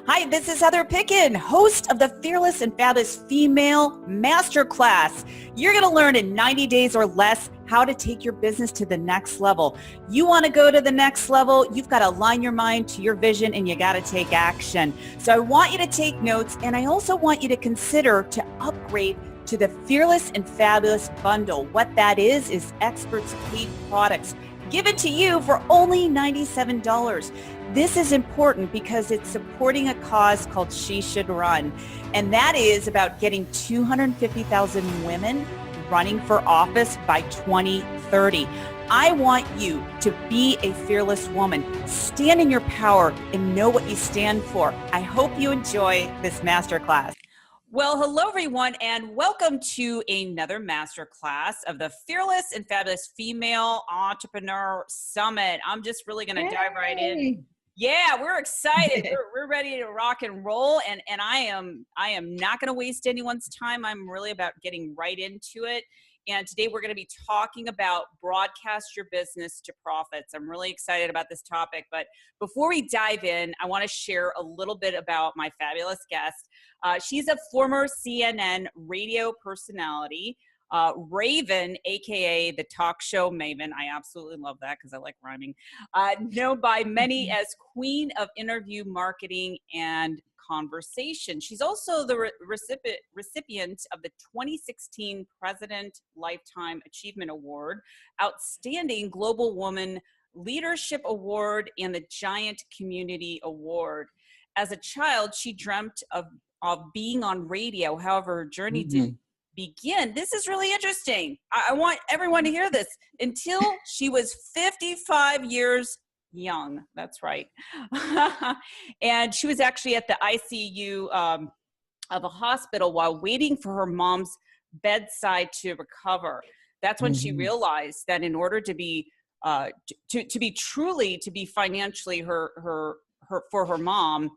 Hi, this is Heather Picken, host of the Fearless and Fabulous Female Masterclass. You're going to learn in 90 days or less how to take your business to the next level. You want to go to the next level, you've got to align your mind to your vision and you got to take action. So I want you to take notes, and I also want you to consider to upgrade to the Fearless and Fabulous bundle. What that is experts paid products given to you for only $97. This is important because it's supporting a cause called She Should Run. And that is about getting 250,000 women running for office by 2030. I want you to be a fearless woman. Stand in your power and know what you stand for. I hope you enjoy this masterclass. Well, hello everyone, and welcome to another masterclass of the Fearless and Fabulous Female Entrepreneur Summit. I'm just really going to dive right in. Yeah, we're excited. We're ready to rock and roll, and I am not going to waste anyone's time. I'm really about getting right into it. And today we're going to be talking about broadcast your business to profits. I'm really excited about this topic. But before we dive in, I want to share a little bit about my fabulous guest. She's a former CNN radio personality, Raven, aka the talk show maven. I absolutely love that because I like rhyming. Known by many as Queen of Interview Marketing and Conversation. She's also the recipient of the 2016 President Lifetime Achievement Award, Outstanding Global Woman Leadership Award, and the Giant Community Award. As a child, she dreamt of being on radio. However, her journey didn't begin. This is really interesting. I want everyone to hear this. Until she was 55 years young. That's right. And she was actually at the ICU of a hospital while waiting for her mom's bedside to recover. That's when she realized that in order to be to be financially her for her mom,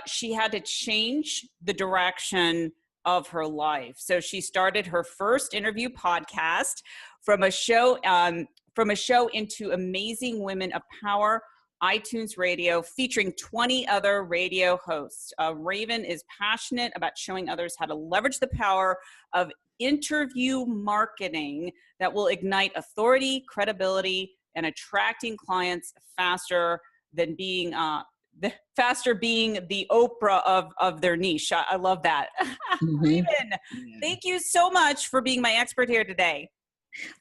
she had to change the direction of her life. So she started her first interview podcast from a show into Amazing Women of Power, iTunes Radio, featuring 20 other radio hosts. Raven is passionate about showing others how to leverage the power of interview marketing that will ignite authority, credibility, and attracting clients faster than being the Oprah of their niche. I love that. Raven, thank you so much for being my expert here today.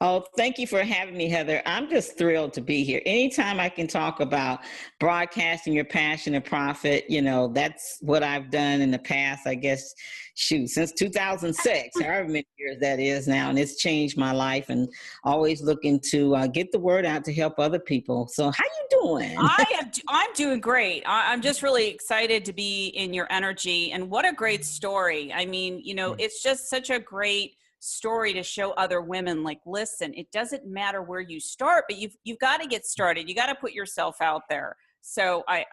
Oh, thank you for having me, Heather. I'm just thrilled to be here. Anytime I can talk about broadcasting your passion and profit, that's what I've done in the past, I guess, since 2006, however many years that is now. And it's changed my life, and always looking to get the word out to help other people. So how you doing? I'm doing great. I'm just really excited to be in your energy, and what a great story. I mean, it's just such a great story to show other women, like, listen, it doesn't matter where you start, but you've got to get started. You got to put yourself out there. So I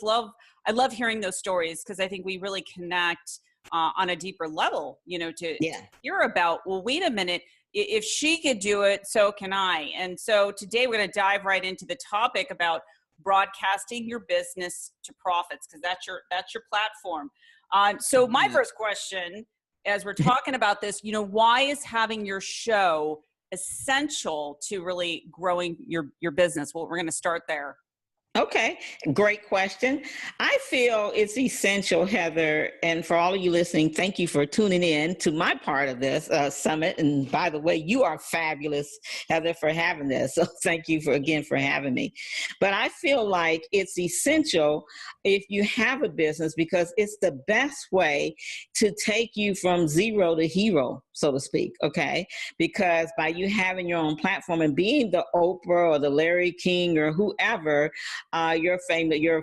love hearing those stories, because I think we really connect on a deeper level, to hear about, well, wait a minute, if she could do it, so can I. And so today we're going to dive right into the topic about broadcasting your business to profits, because that's your platform. So my first question, as we're talking about this, why is having your show essential to really growing your business? Well, we're going to start there. Okay, great question. I feel it's essential, Heather, and for all of you listening, thank you for tuning in to my part of this summit. And by the way, you are fabulous, Heather, for having this. So thank you again for having me. But I feel like it's essential if you have a business, because it's the best way to take you from zero to hero, so to speak, okay? Because by you having your own platform and being the Oprah or the Larry King or whoever, your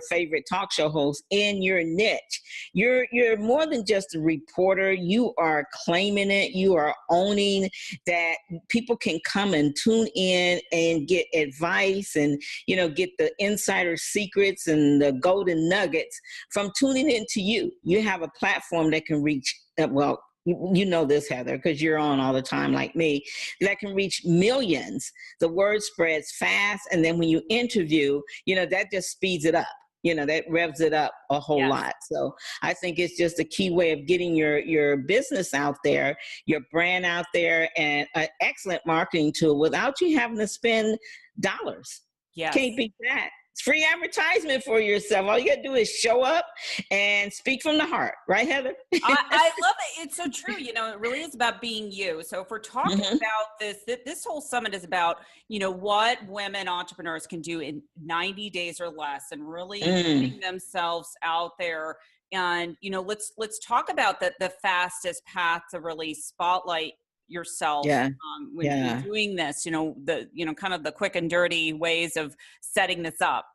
favorite talk show host in your niche, you're more than just a reporter. You are claiming it. You are owning that people can come and tune in and get advice and, get the insider secrets and the golden nuggets from tuning into you. You have a platform that can reach, you know this, Heather, because you're on all the time like me, that can reach millions. The word spreads fast. And then when you interview, that just speeds it up. that revs it up a whole Yes. lot. So I think it's just a key way of getting your business out there, your brand out there, and an excellent marketing tool without you having to spend dollars. Yes. Can't beat that. It's free advertisement for yourself. All you got to do is show up and speak from the heart. Right, Heather? I love it. It's so true. It really is about being you. So if we're talking about this whole summit is about, what women entrepreneurs can do in 90 days or less and really getting themselves out there. And, let's talk about the fastest path to really spotlight yourself when you're doing this, kind of the quick and dirty ways of setting this up.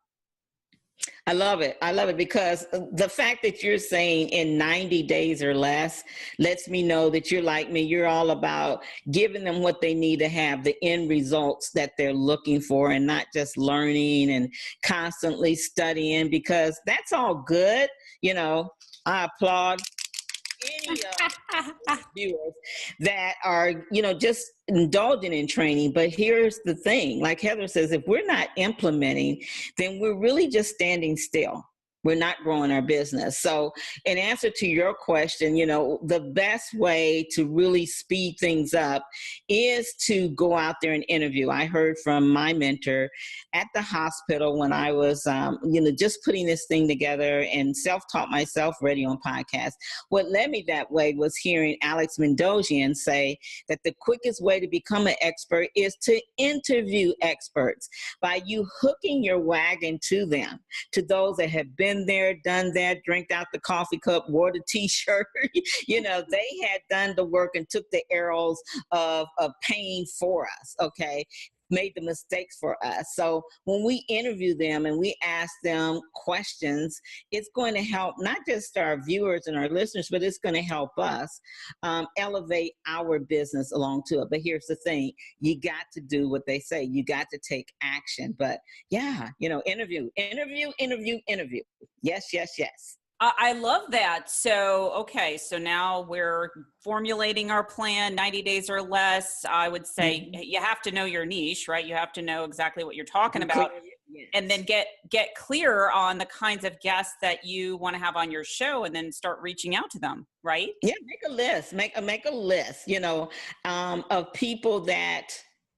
I love it. I love it because the fact that you're saying in 90 days or less lets me know that you're like me. You're all about giving them what they need to have the end results that they're looking for, and not just learning and constantly studying, because that's all good. I applaud any viewers that are, just indulging in training. But here's the thing, like Heather says, if we're not implementing, then we're really just standing still. We're not growing our business. So in answer to your question, the best way to really speed things up is to go out there and interview. I heard from my mentor at the hospital when I was, just putting this thing together and self-taught myself radio and podcast. What led me that way was hearing Alex Mendosian say that the quickest way to become an expert is to interview experts by you hooking your wagon to them, to those that have been there, done that, drank out the coffee cup, wore the t-shirt. They had done the work and took the arrows of pain for us, okay? Made the mistakes for us. So when we interview them and we ask them questions, it's going to help not just our viewers and our listeners, but it's going to help us elevate our business along to it. But here's the thing, you got to do what they say. You got to take action. But interview. Yes, yes, yes. I love that. So, okay. So now we're formulating our plan, 90 days or less. I would say you have to know your niche, right? You have to know exactly what you're talking about, and then get clear on the kinds of guests that you want to have on your show, and then start reaching out to them, right? Yeah. Make a list, make a list, of people that,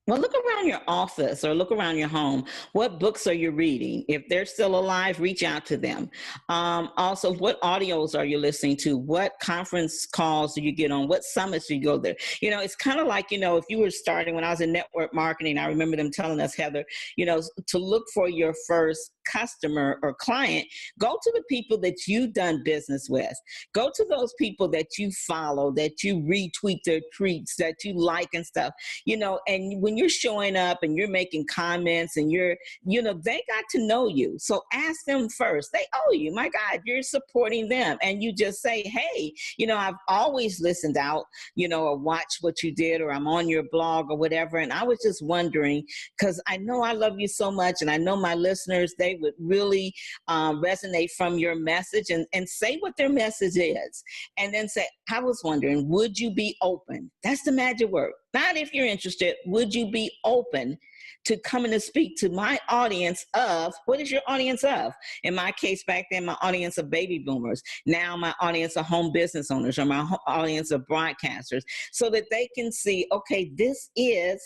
well, look around your office or look around your home. What books are you reading? If they're still alive, reach out to them. Also, what audios are you listening to? What conference calls do you get on? What summits do you go there? It's kind of like, if you were starting when I was in network marketing, I remember them telling us, Heather, to look for your first customer or client, go to the people that you've done business with. Go to those people that you follow, that you retweet their tweets, that you like and stuff, and when you're showing up and you're making comments and they got to know you. So ask them first. They owe you. My God, you're supporting them. And you just say, hey, I've always listened out, or watched what you did, or I'm on your blog or whatever. And I was just wondering, because I know I love you so much, and I know my listeners, they would really resonate from your message, and say what their message is. And then say, I was wondering, would you be open? That's the magic word. Not if you're interested, would you be open to coming to speak to my audience of, what is your audience of? In my case, back then, my audience of baby boomers. Now my audience of home business owners, or my audience of broadcasters, so that they can see, okay, this is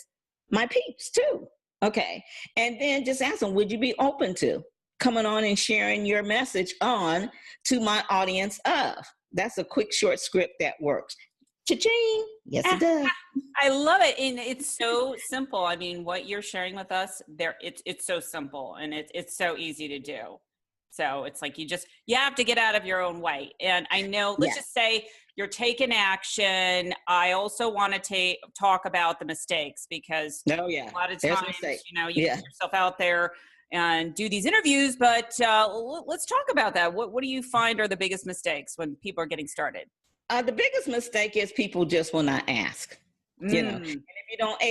my peeps too. Okay. And then just ask them, would you be open to coming on and sharing your message on to my audience of? That's a quick, short script that works. Cha-ching. Yes, it does. I love it. And it's so simple. I mean, what you're sharing with us there, it's so simple, and it's so easy to do. So it's like, you have to get out of your own way. And I know, let's just say you're taking action. I also want to talk about the mistakes, because a lot of times, you put yourself out there and do these interviews, but let's talk about that. What do you find are the biggest mistakes when people are getting started? The biggest mistake is people just will not ask. You know, and if you don't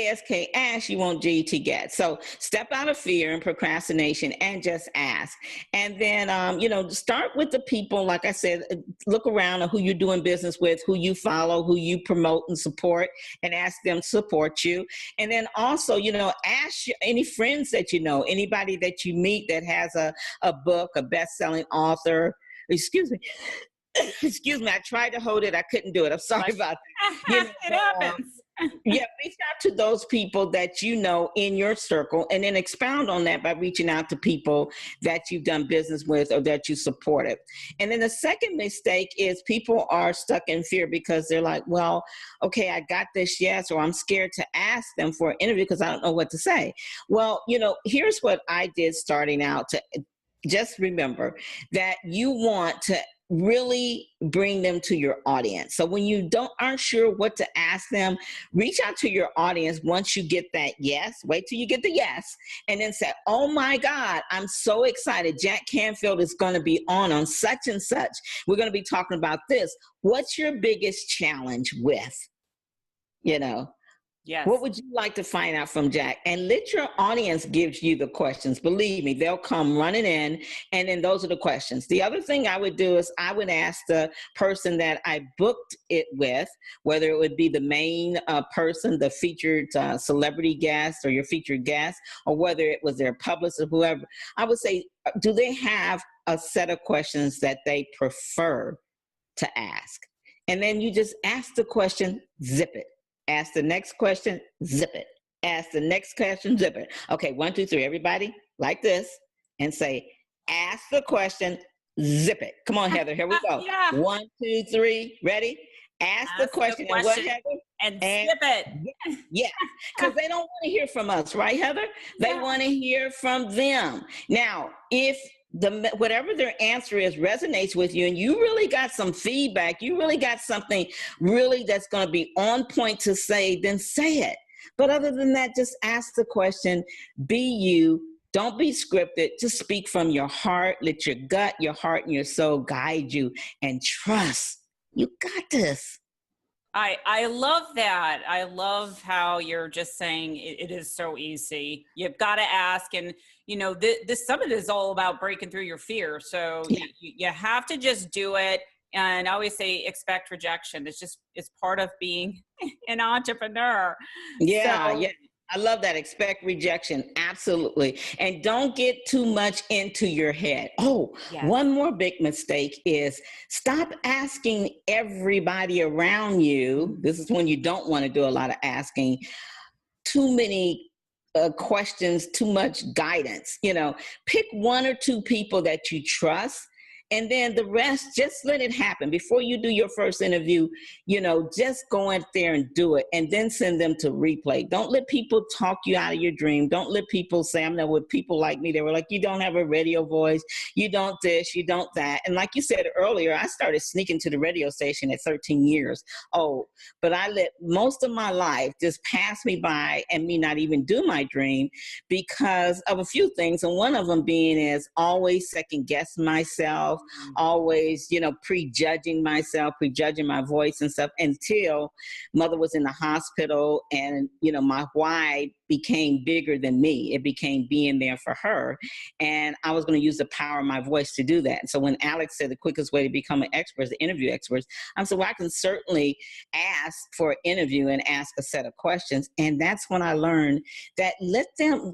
ask, you won't get. So step out of fear and procrastination and just ask. And then, you know, start with the people, like I said, look around at who you're doing business with, who you follow, who you promote and support, and ask them to support you. And then also, you know, ask any friends that you know, anybody that you meet that has a book, a best-selling author. Excuse me. Excuse me, I tried to hold it. I couldn't do it. I'm sorry about that. You know, it happens. Yeah, reach out to those people that you know in your circle, and then expound on that by reaching out to people that you've done business with or that you supported. And then the second mistake is people are stuck in fear because they're like, well, okay, I got this, yes, or I'm scared to ask them for an interview because I don't know what to say. Well, you know, here's what I did starting out. To just remember that you want to really bring them to your audience. So when you aren't sure what to ask them, reach out to your audience once you get that yes. Wait till you get the yes, and then say, oh my God, I'm so excited. Jack Canfield is going to be on such and such. We're going to be talking about this. What's your biggest challenge with? You know, yes. What would you like to find out from Jack? And let your audience give you the questions. Believe me, they'll come running in, and then those are the questions. The other thing I would do is I would ask the person that I booked it with, whether it would be the main person, the featured celebrity guest or your featured guest, or whether it was their publicist or whoever. I would say, do they have a set of questions that they prefer to ask? And then you just ask the question, zip it. Ask the next question, zip it. Ask the next question, zip it. Okay, 1, 2, 3, everybody, like this, and say, ask the question, zip it. Come on, Heather, here we go. Yeah. 1, 2, 3, ready? Ask the question, and what, Heather? And zip it. Yeah, because they don't want to hear from us, right, Heather? They want to hear from them. Now, if whatever their answer is resonates with you and you really got some feedback, you really got something really that's going to be on point to say, then say it. But other than that, just ask the question, be you. Don't be scripted. Just speak from your heart. Let your gut, your heart, and your soul guide you, and trust. You got this. I love that. I love how you're just saying it is so easy. You've got to ask. And, you know, this summit is all about breaking through your fear. So you have to just do it. And I always say, expect rejection. It's part of being an entrepreneur. Yeah, so, yeah. I love that. Expect rejection. Absolutely. And don't get too much into your head. Oh, one more big mistake is stop asking everybody around you. This is when you don't want to do a lot of asking. Too many questions, too much guidance. You know, pick 1 or 2 people that you trust. And then the rest, just let it happen. Before you do your first interview, you know, just go out there and do it, and then send them to replay. Don't let people talk you out of your dream. Don't let people say, I'm not with people like me. They were like, you don't have a radio voice. You don't this, you don't that. And like you said earlier, I started sneaking to the radio station at 13 years old. But I let most of my life just pass me by and me not even do my dream because of a few things. And one of them being is always second guess myself. Always, you know, prejudging myself, prejudging my voice and stuff until mother was in the hospital and, you know, my why became bigger than me. It became being there for her. And I was going to use the power of my voice to do that. So when Alex said the quickest way to become an expert is to interview experts, I said, well, I can certainly ask for an interview and ask a set of questions. And that's when I learned that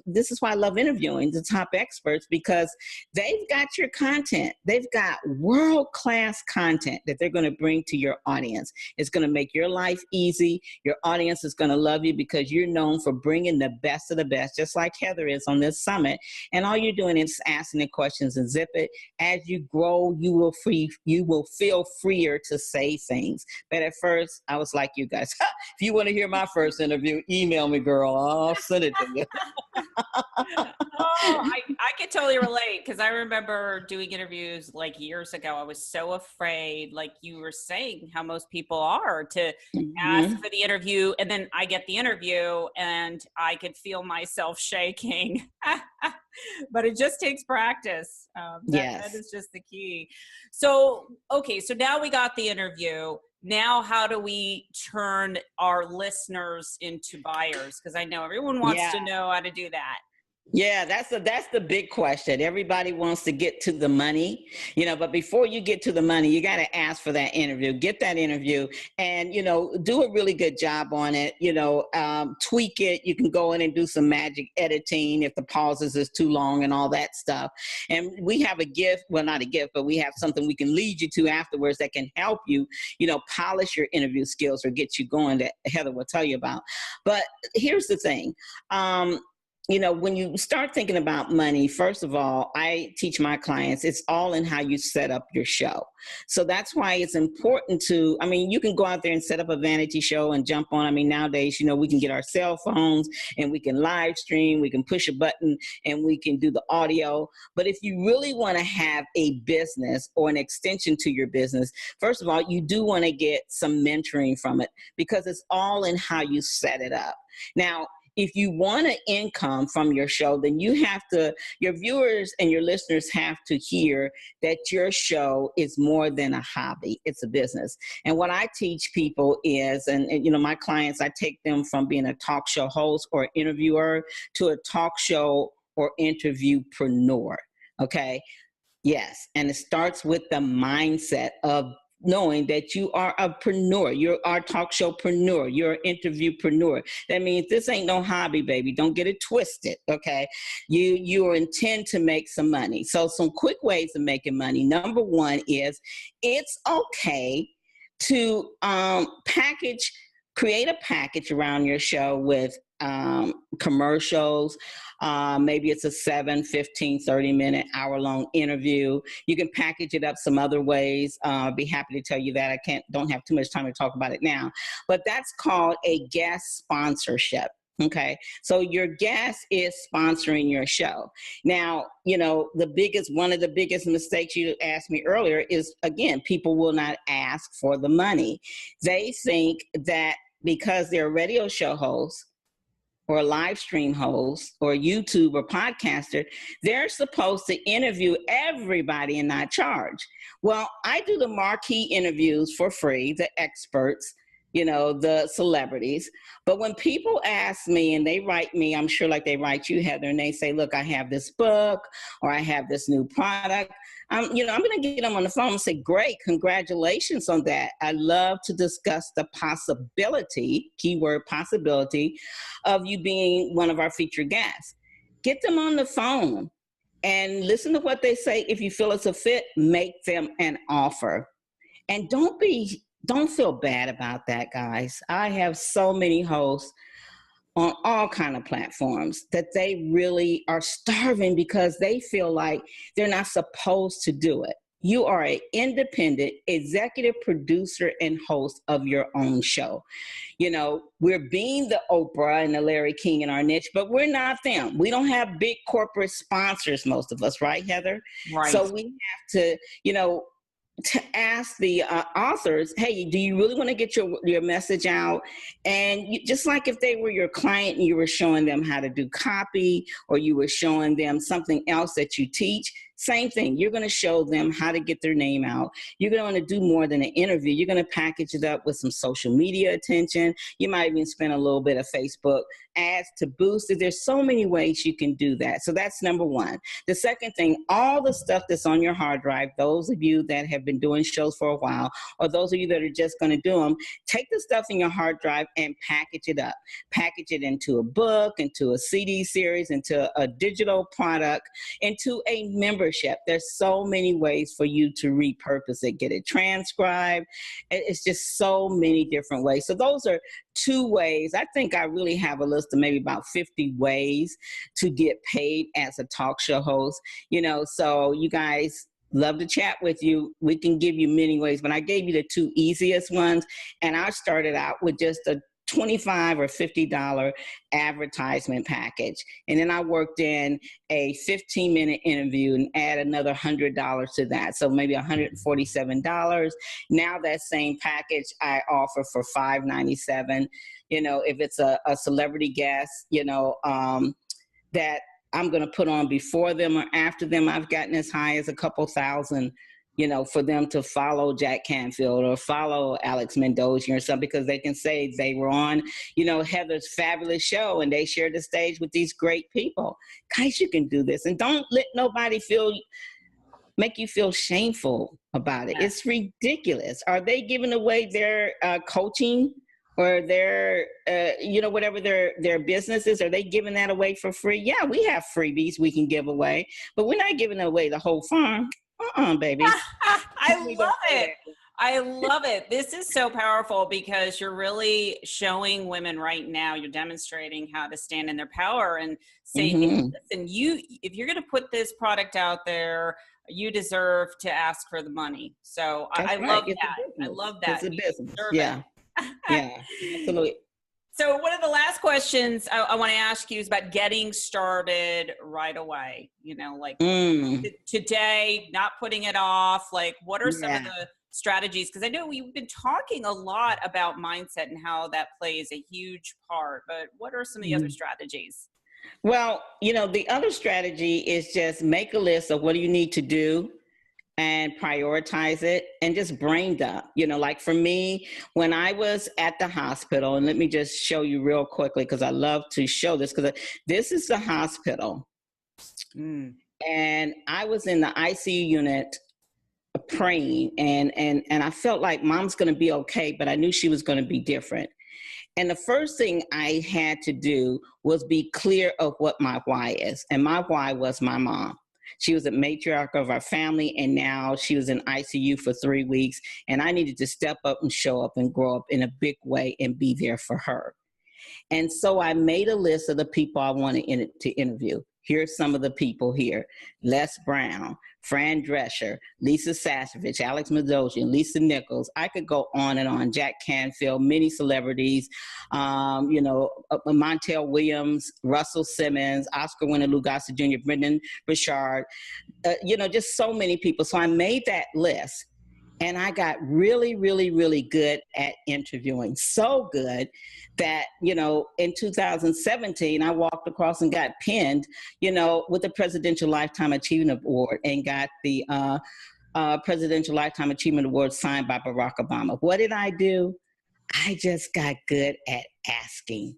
this is why I love interviewing the top experts, because they've got your content. They've got world-class content that they're going to bring to your audience. It's going to make your life easy. Your audience is going to love you because you're known for bringing the best of the best, just like Heather is on this summit. And all you're doing is asking the questions and zip it. As you grow, you will feel freer to say things. But at first, I was like you guys. If you want to hear my first interview, email me, girl. I'll send it to you. I can totally relate because I remember doing interviews like years ago. I was so afraid, like you were saying, how most people are, to ask for the interview, and then I get the interview and I could feel myself shaking. But it just takes practice. That is just the key. So, okay, so now we got the interview. now how do we turn our listeners into buyers? Because I know everyone wants to know how to do that. Yeah, that's the big question. Everybody wants to get to the money, but before you get to the money, you got to ask for that interview, get that interview, and, do a really good job on it, tweak it. You can go in and do some magic editing if the pauses is too long and all that stuff. And we have a gift, well, not a gift, but we have something we can lead you to afterwards that can help you, polish your interview skills or get you going, that Heather will tell you about. But here's the thing. When you start thinking about money, first of all, I teach my clients, it's all in how you set up your show. So that's why it's important to, you can go out there and set up a vanity show and jump on. Nowadays, we can get our cell phones and we can live stream, we can push a button and we can do the audio. But if you really want to have a business or an extension to your business, first of all, you do want to get some mentoring from it because it's all in how you set it up. Now, if you want an income from your show, then your viewers and your listeners have to hear that your show is more than a hobby, it's a business. And what I teach people is, and my clients, I take them from being a talk show host or interviewer to a talk show or interviewpreneur, okay? Yes, and it starts with the mindset of knowing that you are a preneur, you're our talk showpreneur, you're an interviewpreneur. That means this ain't no hobby, baby. Don't get it twisted, okay? You intend to make some money. So some quick ways of making money. Number one is it's okay to create a package around your show with commercials. Maybe it's a 7, 15, 30-minute, hour-long interview. You can package it up some other ways. I'll be happy to tell you that. Don't have too much time to talk about it now. But that's called a guest sponsorship. Okay, so your guest is sponsoring your show. Now, one of the biggest mistakes you asked me earlier is, again, people will not ask for the money. They think that because they're a radio show host or a live stream host or YouTube or podcaster, they're supposed to interview everybody and not charge. Well, I do the marquee interviews for free, the experts, the celebrities. But when people ask me and they write me, I'm sure like they write you, Heather, and they say, look, I have this book or I have this new product. I'm going to get them on the phone and say, great, congratulations on that. I love to discuss the possibility, keyword possibility, of you being one of our featured guests. Get them on the phone and listen to what they say. If you feel it's a fit, make them an offer. And don't feel bad about that, guys. I have so many hosts on all kind of platforms that they really are starving because they feel like they're not supposed to do it. You are an independent executive producer and host of your own show. We're being the Oprah and the Larry King in our niche, but we're not them. We don't have big corporate sponsors, most of us, right, Heather? Right. So we have to ask the authors, hey, do you really want to get your message out? And just like if they were your client and you were showing them how to do copy or you were showing them something else that you teach, same thing. You're going to show them how to get their name out. You're going to do more than an interview. You're going to package it up with some social media attention. You might even spend a little bit of Facebook ads to boost it. There's so many ways you can do that. So that's number one. The second thing, all the stuff that's on your hard drive, those of you that have been doing shows for a while, or those of you that are just going to do them, take the stuff in your hard drive and package it up. Package it into a book, into a CD series, into a digital product, into a membership. There's so many ways for you to repurpose it, get it transcribed. It's just so many different ways. So those are 2 ways. I think I really have a list of maybe about 50 ways to get paid as a talk show host. So you guys, love to chat with you. We can give you many ways, but I gave you the 2 easiest ones. And I started out with just a $25 or $50 advertisement package. And then I worked in a 15-minute interview and add another $100 to that. So maybe $147. Now that same package I offer for $597. If it's a celebrity guest, that I'm going to put on before them or after them, I've gotten as high as a couple thousand for them to follow Jack Canfield or follow Alex Mendoza or something, because they can say they were on, Heather's fabulous show and they shared the stage with these great people. Guys, you can do this, and don't let nobody make you feel shameful about it. It's ridiculous. Are they giving away their coaching or their, whatever their business is? Are they giving that away for free? Yeah, we have freebies we can give away, but we're not giving away the whole farm. Baby. I love it. I love it. This is so powerful because you're really showing women right now, you're demonstrating how to stand in their power and say, hey, listen, if you're going to put this product out there, you deserve to ask for the money. So I love that. I love that. It's a business. Yeah. Yeah, absolutely. So one of the last questions I want to ask you is about getting started right away. Today, not putting it off. Like, what are some of the strategies? Because I know we've been talking a lot about mindset and how that plays a huge part, but what are some of the other strategies? Well, the other strategy is just make a list of what do you need to do and prioritize it and just brain dump. Like for me, when I was at the hospital, and let me just show you real quickly, because I love to show this, because this is the hospital. And I was in the ICU unit praying, and I felt like mom's going to be okay, but I knew she was going to be different. And the first thing I had to do was be clear of what my why is. And my why was my mom. She was a matriarch of our family, and now she was in ICU for 3 weeks. And I needed to step up and show up and grow up in a big way and be there for her. And so I made a list of the people I wanted to interview. Here's some of the people here: Les Brown, Fran Drescher, Lisa Sasevich, Alex Mendoza, Lisa Nichols. I could go on and on. Jack Canfield, many celebrities, Montel Williams, Russell Simmons, Oscar winner Lou Gossett Jr., Brendan Burchard, just so many people. So I made that list. And I got really, really, really good at interviewing. So good that, in 2017, I walked across and got pinned, with the Presidential Lifetime Achievement Award, and got the Presidential Lifetime Achievement Award signed by Barack Obama. What did I do? I just got good at asking.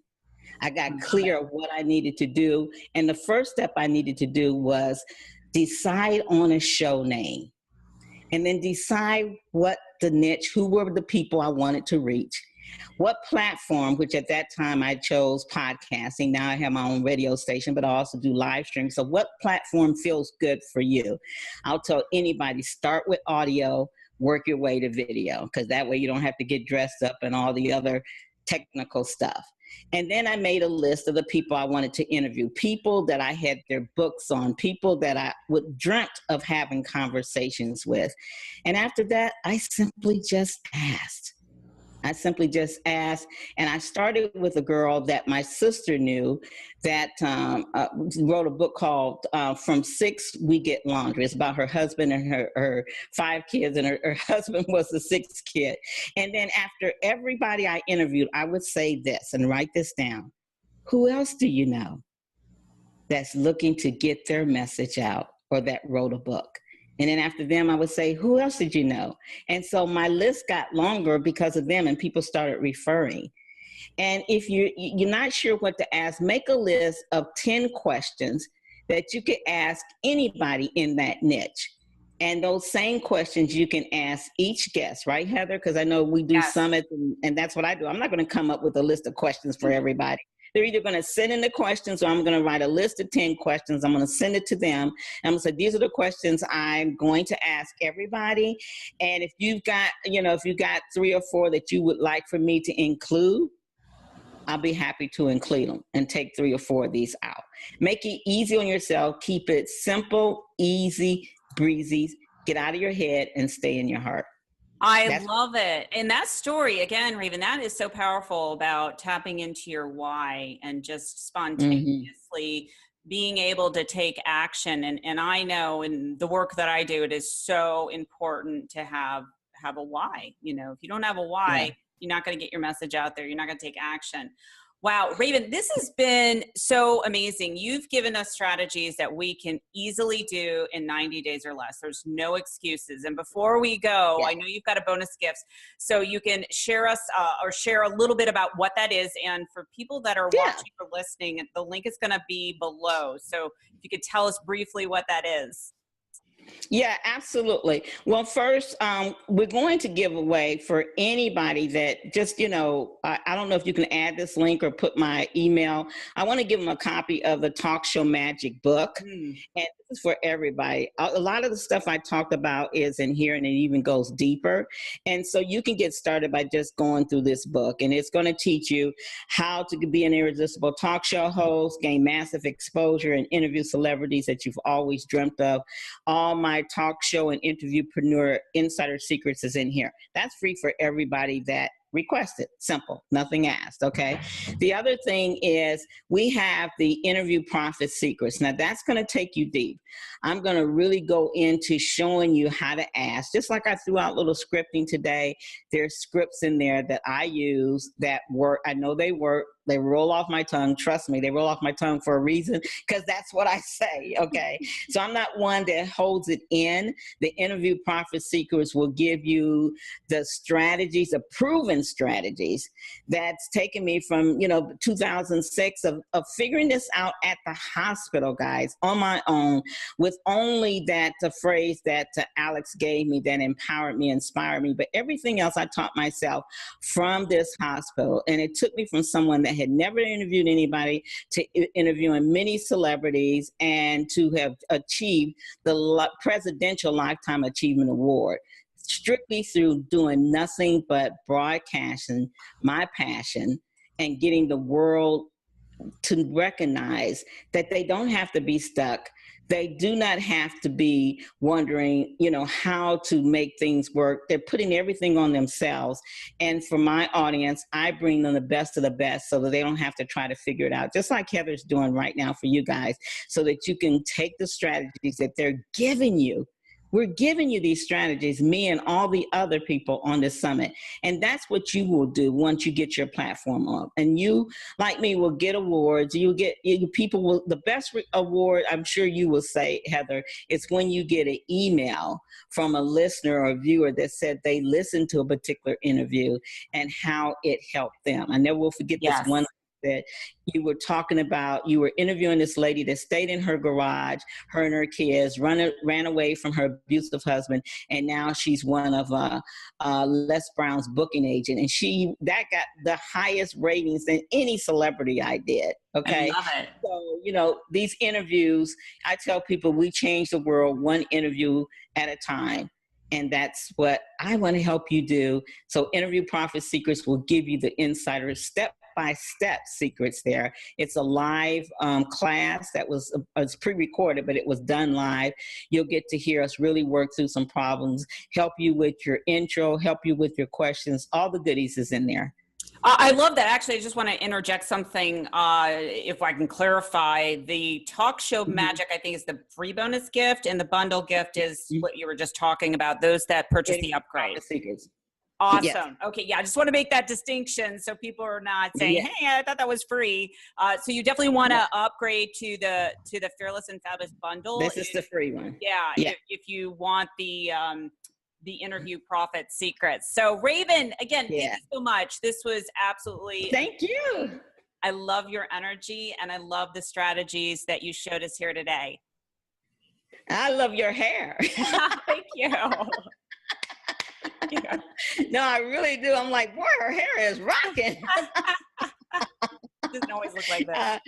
I got clear of what I needed to do. And the first step I needed to do was decide on a show name. And then decide what the niche, who were the people I wanted to reach, what platform, which at that time I chose podcasting. Now I have my own radio station, but I also do live streaming. So what platform feels good for you? I'll tell anybody, start with audio, work your way to video, because that way you don't have to get dressed up and all the other technical stuff. And then I made a list of the people I wanted to interview, people that I had their books on, people that I would dreamt of having conversations with. And after that, I simply just asked. And I started with a girl that my sister knew that wrote a book called From Six We Get Laundry. It's about her husband and her 5 kids, and her husband was the 6th kid. And then after everybody I interviewed, I would say this, and write this down: who else do you know that's looking to get their message out or that wrote a book? And then after them, I would say, who else did you know? And so my list got longer because of them, and people started referring. And if you're not sure what to ask, make a list of 10 questions that you could ask anybody in that niche. And those same questions you can ask each guest, right, Heather? Because I know we do summits, and that's what I do. I'm not going to come up with a list of questions for everybody. They're either going to send in the questions, or I'm going to write a list of 10 questions. I'm going to send it to them. I'm going to say, these are the questions I'm going to ask everybody. And if you've got, if you got 3 or 4 that you would like for me to include, I'll be happy to include them and take 3 or 4 of these out. Make it easy on yourself. Keep it simple, easy, breezy. Get out of your head and stay in your heart. I love it. And that story, again, Raven, that is so powerful about tapping into your why and just spontaneously being able to take action. And I know in the work that I do, it is so important to have a why. If you don't have a why, you're not going to get your message out there. You're not going to take action. Wow, Raven, this has been so amazing. You've given us strategies that we can easily do in 90 days or less. There's no excuses. And before we go, I know you've got a bonus gift, so you can share us or share a little bit about what that is. And for people that are watching or listening, the link is going to be below. So if you could tell us briefly what that is. Yeah, absolutely. Well, first, we're going to give away for anybody that just, I don't know if you can add this link or put my email. I want to give them a copy of the Talk Show Magic book. And this is for everybody. A lot of the stuff I talked about is in here, and it even goes deeper. And so you can get started by just going through this book. And it's going to teach you how to be an irresistible talk show host, gain massive exposure, and interview celebrities that you've always dreamt of. All my talk show and interviewpreneur insider secrets is in here. That's free for everybody that requested. Simple, nothing asked, okay? The other thing is we have the interview profit secrets. Now that's gonna take you deep. I'm gonna really go into showing you how to ask. Just like I threw out little scripting today, there's scripts in there that I use that work. I know they work. They roll off my tongue. Trust me, they roll off my tongue for a reason, because that's what I say, okay? So I'm not one that holds it in. The interview profit secrets will give you the strategies, the proven strategies that's taken me from, 2006 of figuring this out at the hospital, guys, on my own, with only that phrase that Alex gave me that empowered me, inspired me. But everything else I taught myself from this hospital. And it took me from someone that had never interviewed anybody to interviewing many celebrities and to have achieved the Presidential Lifetime Achievement Award, strictly through doing nothing but broadcasting my passion and getting the world to recognize that they don't have to be stuck. They do not have to be wondering, how to make things work. They're putting everything on themselves. And for my audience, I bring them the best of the best so that they don't have to try to figure it out, just like Heather's doing right now for you guys, so that you can take the strategies that they're giving you. We're giving you these strategies, me and all the other people on this summit. And that's what you will do once you get your platform up. And you, like me, will get awards. People will, the best award, I'm sure you will say, Heather, is when you get an email from a listener or a viewer that said they listened to a particular interview and how it helped them. I never will forget this one that you were talking about. You were interviewing this lady that stayed in her garage, her and her kids, ran away from her abusive husband, and now she's one of Les Brown's booking agent, and that got the highest ratings than any celebrity I did. Okay, I love it. So these interviews, I tell people we change the world one interview at a time. And that's what I want to help you do. So Interview Profit Secrets will give you the insider step-by-step secrets there. It's a live class that was pre-recorded, but it was done live. You'll get to hear us really work through some problems, help you with your intro, help you with your questions. All the goodies is in there. I love that. Actually, I just want to interject something, if I can clarify. The Talk Show Magic, I think, is the free bonus gift, and the bundle gift is what you were just talking about, those that purchase the upgrade. Awesome. Yes. Okay, yeah, I just want to make that distinction so people are not saying, hey, I thought that was free. So you definitely want to upgrade to the Fearless and Fabulous bundle. This is the free one. Yeah. If you want the interview profit secrets. So Raven, again, thank you so much. This was absolutely Thank you. I love your energy, and I love the strategies that you showed us here today. I love your hair. Thank you. No, I really do. I'm like, boy, her hair is rocking. Doesn't always look like that.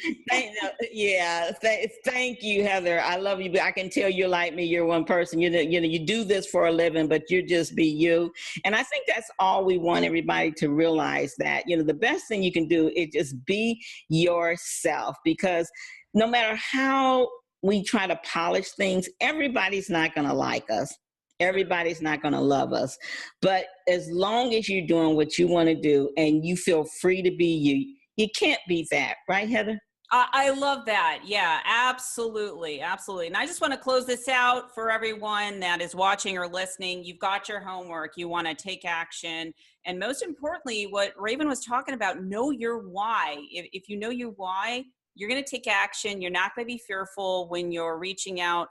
Thank you, Heather. I love you. I can tell you're like me. You're one person. You do this for a living, but you just be you. And I think that's all we want everybody to realize, that the best thing you can do is just be yourself, because no matter how we try to polish things, everybody's not going to like us. Everybody's not going to love us. But as long as you're doing what you want to do and you feel free to be you, you can't beat that. Right, Heather? I love that. Yeah, absolutely. Absolutely. And I just want to close this out for everyone that is watching or listening. You've got your homework. You want to take action. And most importantly, what Raven was talking about, know your why. If you know your why, you're going to take action. You're not going to be fearful when you're reaching out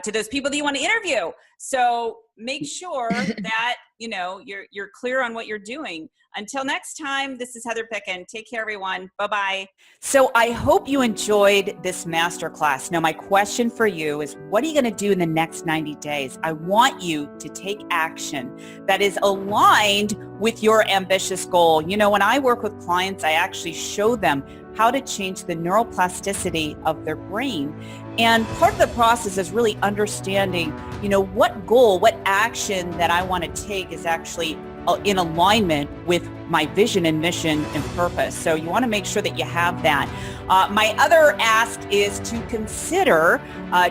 to those people that you want to interview. So make sure that, you're clear on what you're doing. Until next time, this is Heather Picken. Take care, everyone. Bye-bye. So I hope you enjoyed this masterclass. Now, my question for you is, what are you going to do in the next 90 days? I want you to take action that is aligned with your ambitious goal. When I work with clients, I actually show them how to change the neuroplasticity of their brain. And part of the process is really understanding, what goal, what action that I want to take is actually in alignment with my vision and mission and purpose. So you want to make sure that you have that. My other ask is to consider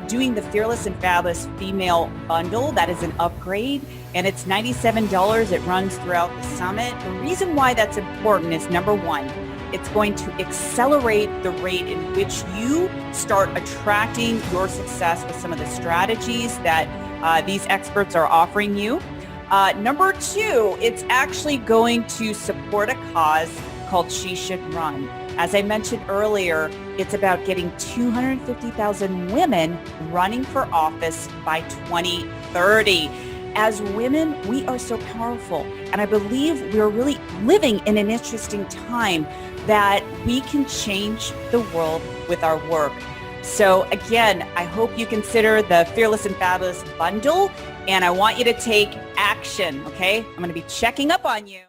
doing the Fearless and Fabulous Female Bundle. That is an upgrade, and it's $97. It runs throughout the summit. The reason why that's important is, number one, it's going to accelerate the rate in which you start attracting your success with some of the strategies that these experts are offering you. Number two, it's actually going to support a cause called She Should Run. As I mentioned earlier, it's about getting 250,000 women running for office by 2030. As women, we are so powerful, and I believe we're really living in an interesting time that we can change the world with our work. So again, I hope you consider the Fearless and Fabulous Bundle, and I want you to take action, okay? I'm going to be checking up on you.